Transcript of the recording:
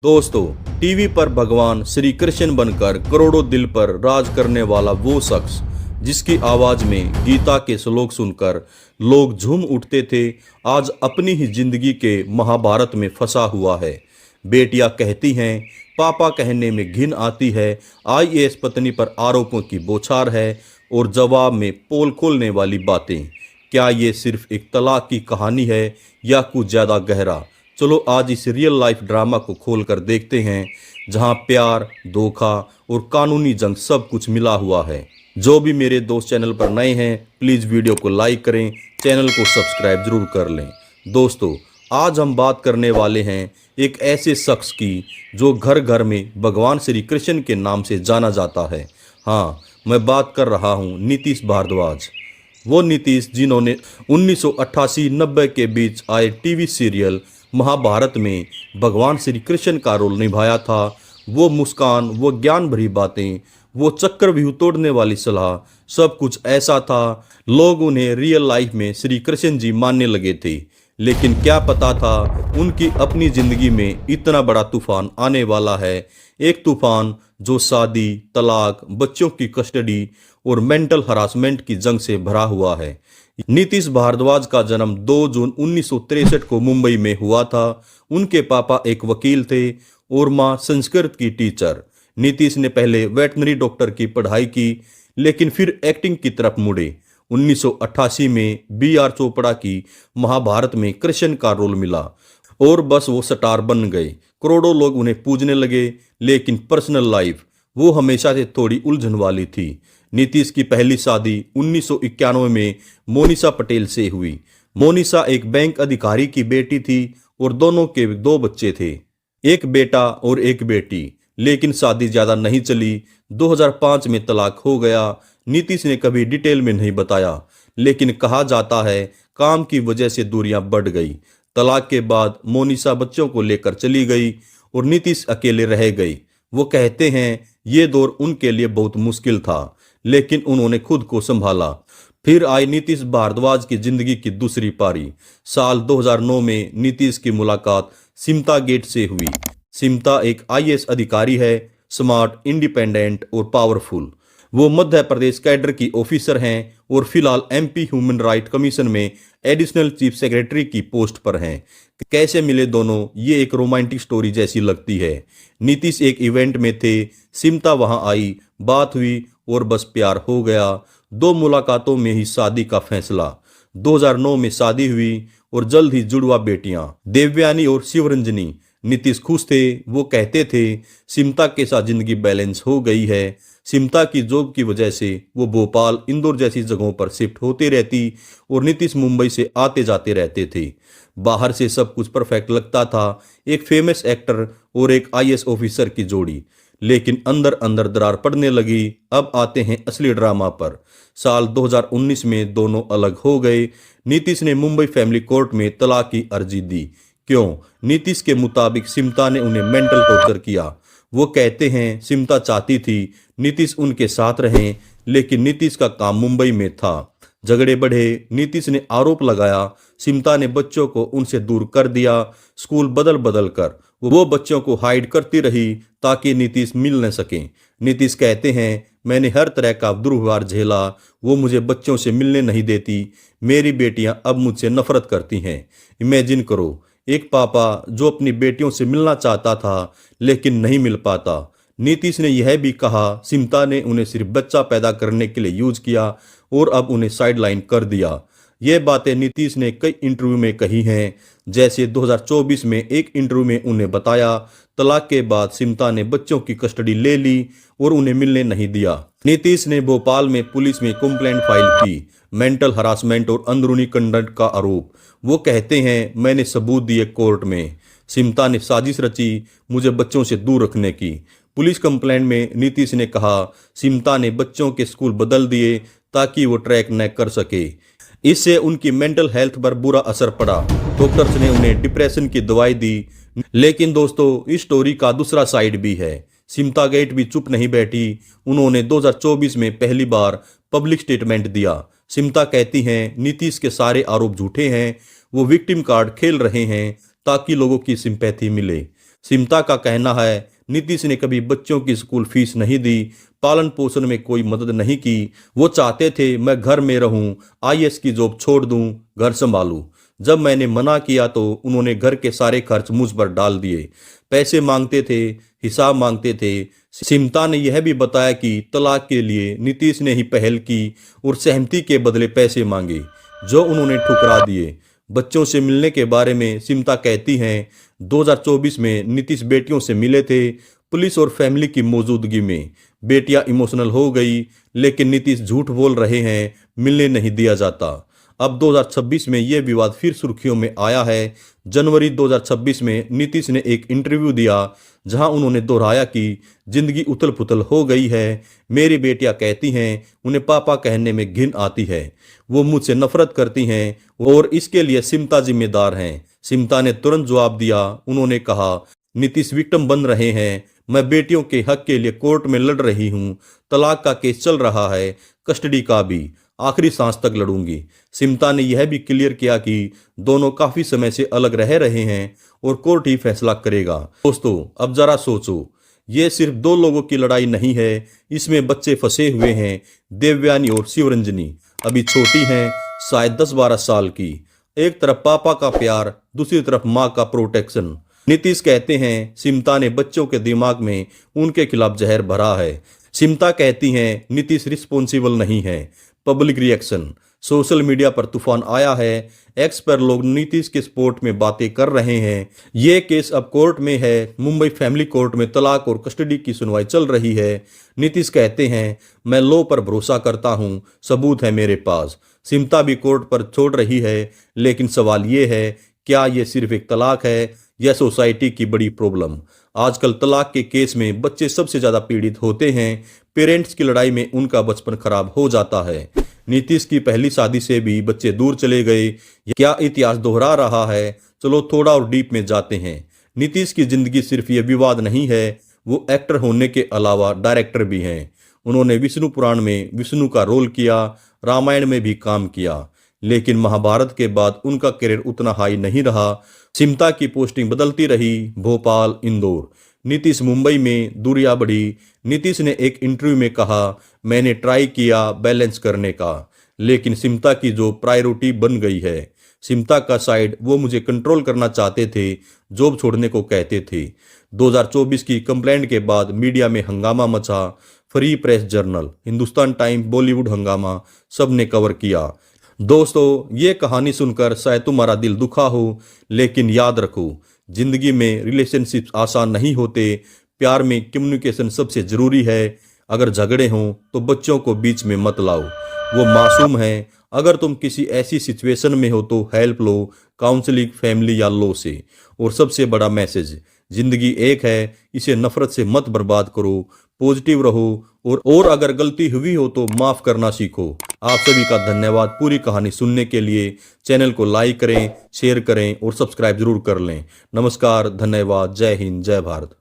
दोस्तों, टीवी पर भगवान श्री कृष्ण बनकर करोड़ों दिल पर राज करने वाला वो शख्स जिसकी आवाज में गीता के श्लोक सुनकर लोग झूम उठते थे, आज अपनी ही जिंदगी के महाभारत में फंसा हुआ है। बेटियां कहती हैं, पापा कहने में घिन आती है, आईएएस पत्नी पर आरोपों की बौछार है और जवाब में पोल खोलने वाली बातें। क्या ये सिर्फ एक तलाक की कहानी है या कुछ ज़्यादा गहरा? चलो आज इस रियल लाइफ ड्रामा को खोल कर देखते हैं, जहां प्यार, धोखा और कानूनी जंग सब कुछ मिला हुआ है। जो भी मेरे दोस्त चैनल पर नए हैं, प्लीज़ वीडियो को लाइक करें, चैनल को सब्सक्राइब जरूर कर लें। दोस्तों, आज हम बात करने वाले हैं एक ऐसे शख्स की जो घर घर में भगवान श्री कृष्ण के नाम से जाना जाता है। हाँ, मैं बात कर रहा हूँ नीतीश भारद्वाज। वो नीतीश जिन्होंने 1988-90 के बीच आए टीवी सीरियल महाभारत में भगवान श्री कृष्ण का रोल निभाया था। वो मुस्कान, वो ज्ञान भरी बातें, वो चक्रव्यूह तोड़ने वाली सलाह, सब कुछ ऐसा था लोग उन्हें रियल लाइफ में श्री कृष्ण जी मानने लगे थे। लेकिन क्या पता था उनकी अपनी जिंदगी में इतना बड़ा तूफान आने वाला है। एक तूफान जो शादी, तलाक, बच्चों की कस्टडी और मेंटल हरासमेंट की जंग से भरा हुआ है। नीतीश भारद्वाज का जन्म 2 जून 1963 को मुंबई में हुआ था। उनके पापा एक वकील थे और मां संस्कृत की टीचर। नीतीश ने पहले वेटनरी डॉक्टर की पढ़ाई की, लेकिन फिर एक्टिंग की तरफ मुड़े। 1988 में बी.आर. चोपड़ा की महाभारत में कृष्ण का रोल मिला और बस वो स्टार बन गए। करोड़ों लोग उन्हें पूजने लगे, लेकिन पर्सनल लाइफ वो हमेशा से थोड़ी उलझन वाली थी। नीतीश की पहली शादी 1991 में मोनिशा पटेल से हुई। मोनिशा एक बैंक अधिकारी की बेटी थी और दोनों के 2 बच्चे थे, एक बेटा और एक बेटी। लेकिन शादी ज्यादा नहीं चली, 2005 में तलाक हो गया। नीतीश ने कभी डिटेल में नहीं बताया, लेकिन कहा जाता है काम की वजह से दूरियां बढ़ गई। तलाक के बाद मोनिशा बच्चों को लेकर चली गई और नीतीश अकेले रह गई। वो कहते हैं ये दौर उनके लिए बहुत मुश्किल था, लेकिन उन्होंने खुद को संभाला। फिर आई नीतीश भारद्वाज की जिंदगी की दूसरी पारी। साल 2009 में नीतीश की मुलाकात सिमता गेट से हुई। सिमता एक आईएएस अधिकारी है, स्मार्ट, इंडिपेंडेंट और पावरफुल। वो मध्य प्रदेश कैडर की ऑफिसर हैं और फिलहाल एमपी ह्यूमन राइट कमीशन में एडिशनल चीफ सेक्रेटरी की पोस्ट पर हैं। कैसे मिले दोनों, ये एक रोमांटिक स्टोरी जैसी लगती है। नीतीश एक इवेंट में थे, सिमता वहां आई, बात हुई और बस प्यार हो गया। 2 मुलाकातों में ही शादी का फैसला। 2009 में शादी हुई और जल्द ही जुड़वा बेटियां देवयानी और शिवरंजनी। नीतीश खुश थे। वो कहते थे सिमता के साथ जिंदगी बैलेंस हो गई है। सिमता की जॉब की वजह से वो भोपाल, इंदौर जैसी जगहों पर शिफ्ट होती रहती और नीतीश मुंबई से आते जाते रहते थे। बाहर से सब कुछ परफेक्ट लगता था, एक फेमस एक्टर और एक आईएएस ऑफिसर की जोड़ी। लेकिन अंदर अंदर दरार पड़ने लगी। अब आते हैं असली ड्रामा पर। साल 2019 में दोनों अलग हो गए। नीतीश ने मुंबई फैमिली कोर्ट में तलाक की अर्जी दी। क्यों? नीतीश के मुताबिक सिमता ने उन्हें मेंटल टॉर्चर किया। वो कहते हैं सिमता चाहती थी नीतीश उनके साथ रहें, लेकिन नीतीश का काम मुंबई में था। झगड़े बढ़े। नीतीश ने आरोप लगाया सिमता ने बच्चों को उनसे दूर कर दिया। स्कूल बदल बदल कर वो बच्चों को हाइड करती रही ताकि नीतीश मिल न सकें। नीतीश कहते हैं मैंने हर तरह का दुर्व्यवहार झेला, वो मुझे बच्चों से मिलने नहीं देती। मेरी बेटियां अब मुझसे नफरत करती हैं। इमेजिन करो, एक पापा जो अपनी बेटियों से मिलना चाहता था लेकिन नहीं मिल पाता। नीतीश ने यह भी कहा सिमता ने उन्हें सिर्फ बच्चा पैदा करने के लिए यूज किया और अब उन्हें साइडलाइन कर दिया। ये बातें नीतीश ने कई इंटरव्यू में कही हैं। जैसे 2024 में एक इंटरव्यू में उन्हें बताया तलाक के बाद सिमता ने बच्चों की कस्टडी ले ली और उन्हें मिलने नहीं दिया। नीतीश ने भोपाल में पुलिस में कंप्लेंट फाइल की, मेंटल हरासमेंट और अंदरूनी कंडक्ट का आरोप। वो कहते हैं मैंने सबूत दिए कोर्ट में। सिमता ने साजिश रची मुझे बच्चों से दूर रखने की। पुलिस कंप्लेंट में नीतीश ने कहा सिमता ने बच्चों के स्कूल बदल दिए ताकि वो ट्रैक न कर सके। इससे उनकी मेंटल हेल्थ पर बुरा असर पड़ा। डॉक्टर्स ने उन्हें डिप्रेशन की दवाई दी। लेकिन दोस्तों, इस स्टोरी का दूसरा साइड भी है। सिमता गेट भी चुप नहीं बैठी। उन्होंने 2024 में पहली बार पब्लिक स्टेटमेंट दिया। सिमता कहती हैं नीतीश के सारे आरोप झूठे हैं, वो विक्टिम कार्ड खेल रहे हैं ताकि लोगों की सिंपैथी मिले। सिमता का कहना है, नीतीश ने कभी बच्चों की स्कूल फीस नहीं दी, पालन पोषण में कोई मदद नहीं की। वो चाहते थे मैं घर में रहूं, आईएएस की जॉब छोड़ दूं, घर संभालूं। जब मैंने मना किया तो उन्होंने घर के सारे खर्च मुझ पर डाल दिए। पैसे मांगते थे, हिसाब मांगते थे। सिमता ने यह भी बताया कि तलाक के लिए नीतीश ने ही पहल की और सहमति के बदले पैसे मांगे, जो उन्होंने ठुकरा दिए। बच्चों से मिलने के बारे में सिमता कहती हैं, 2024 में नीतीश बेटियों से मिले थे, पुलिस और फैमिली की मौजूदगी में। बेटियां इमोशनल हो गई, लेकिन नीतीश झूठ बोल रहे हैं, मिलने नहीं दिया जाता। अब 2026 में यह विवाद फिर सुर्खियों में आया है। जनवरी 2026 में नीतीश ने एक इंटरव्यू दिया, जहां उन्होंने दोहराया कि जिंदगी उथल पुथल हो गई है। मेरी बेटियां कहती हैं उन्हें पापा कहने में घिन आती है, वो मुझसे नफरत करती हैं और इसके लिए सिमता जिम्मेदार हैं। सिमता ने तुरंत जवाब दिया, उन्होंने कहा, नीतीश विक्टिम बन रहे हैं, मैं बेटियों के हक के लिए कोर्ट में लड़ रही हूँ, तलाक का केस चल रहा है, कस्टडी का भी, आखिरी सांस तक लड़ूंगी। सिमता ने यह भी क्लियर किया कि दोनों काफी समय से अलग रह रहे हैं और कोर्ट ही फैसला करेगा। दोस्तों, अब जरा सोचो, ये सिर्फ दो लोगों की लड़ाई नहीं है, इसमें बच्चे फंसे हुए हैं। देवयानी और शिवरंजनी अभी छोटी हैं, शायद 10-12 साल की। एक तरफ पापा का प्यार, दूसरी तरफ माँ का प्रोटेक्शन। नीतीश कहते हैं सिमता ने बच्चों के दिमाग में उनके खिलाफ जहर भरा है। सिमता कहती हैं नीतीश रिस्पॉन्सिबल नहीं है। पब्लिक रिएक्शन, सोशल मीडिया पर तूफान आया है। एक्स पर लोग नीतीश के सपोर्ट में बातें कर रहे हैं। ये केस अब कोर्ट में है। मुंबई फैमिली कोर्ट में तलाक और कस्टडी की सुनवाई चल रही है। नीतीश कहते हैं मैं लॉ पर भरोसा करता हूं, सबूत है मेरे पास। सिमता भी कोर्ट पर छोड़ रही है, लेकिन सवाल ये है, क्या ये सिर्फ एक तलाक है या सोसाइटी की बड़ी प्रॉब्लम? आजकल तलाक के केस में बच्चे सबसे ज्यादा पीड़ित होते हैं। पेरेंट्स की लड़ाई में उनका बचपन खराब हो जाता है। नीतीश की पहली शादी से भी बच्चे दूर चले गए। क्या इतिहास दोहरा रहा है? चलो थोड़ा और डीप में जाते हैं। नीतीश की जिंदगी सिर्फ ये विवाद नहीं है, वो एक्टर होने के अलावा डायरेक्टर भी हैं। उन्होंने विष्णु पुराण में विष्णु का रोल किया, रामायण में भी काम किया, लेकिन महाभारत के बाद उनका करियर उतना हाई नहीं रहा। सिमता की पोस्टिंग बदलती रही, भोपाल, इंदौर। नीतीश मुंबई में, दूरियां बढ़ी। नीतीश ने एक इंटरव्यू में कहा, मैंने ट्राई किया बैलेंस करने का, लेकिन सिमता की जो प्रायोरिटी बन गई है। सिमता का साइड, वो मुझे कंट्रोल करना चाहते थे, जॉब छोड़ने को कहते थे। 2024 की कंप्लेंट के बाद मीडिया में हंगामा मचा। Free press journal, Hindustan time, Bollywood हंगामा, सब ने कवर किया। दोस्तों, ये कहानी सुनकर शायद तुम्हारा दिल दुखा हो, लेकिन याद रखो, जिंदगी में रिलेशनशिप आसान नहीं होते। प्यार में कम्युनिकेशन सबसे जरूरी है। अगर झगड़े हों तो बच्चों को बीच में मत लाओ, वो मासूम हैं। अगर तुम किसी ऐसी सिचुएशन में हो तो हेल्प लो, काउंसलिंग, फैमिली या लॉ से। और सबसे बड़ा मैसेज, जिंदगी एक है, इसे नफरत से मत बर्बाद करो, पॉजिटिव रहो और अगर गलती हुई हो तो माफ करना सीखो। आप सभी का धन्यवाद पूरी कहानी सुनने के लिए। चैनल को लाइक करें, शेयर करें और सब्सक्राइब जरूर कर लें। नमस्कार, धन्यवाद, जय हिंद, जय भारत।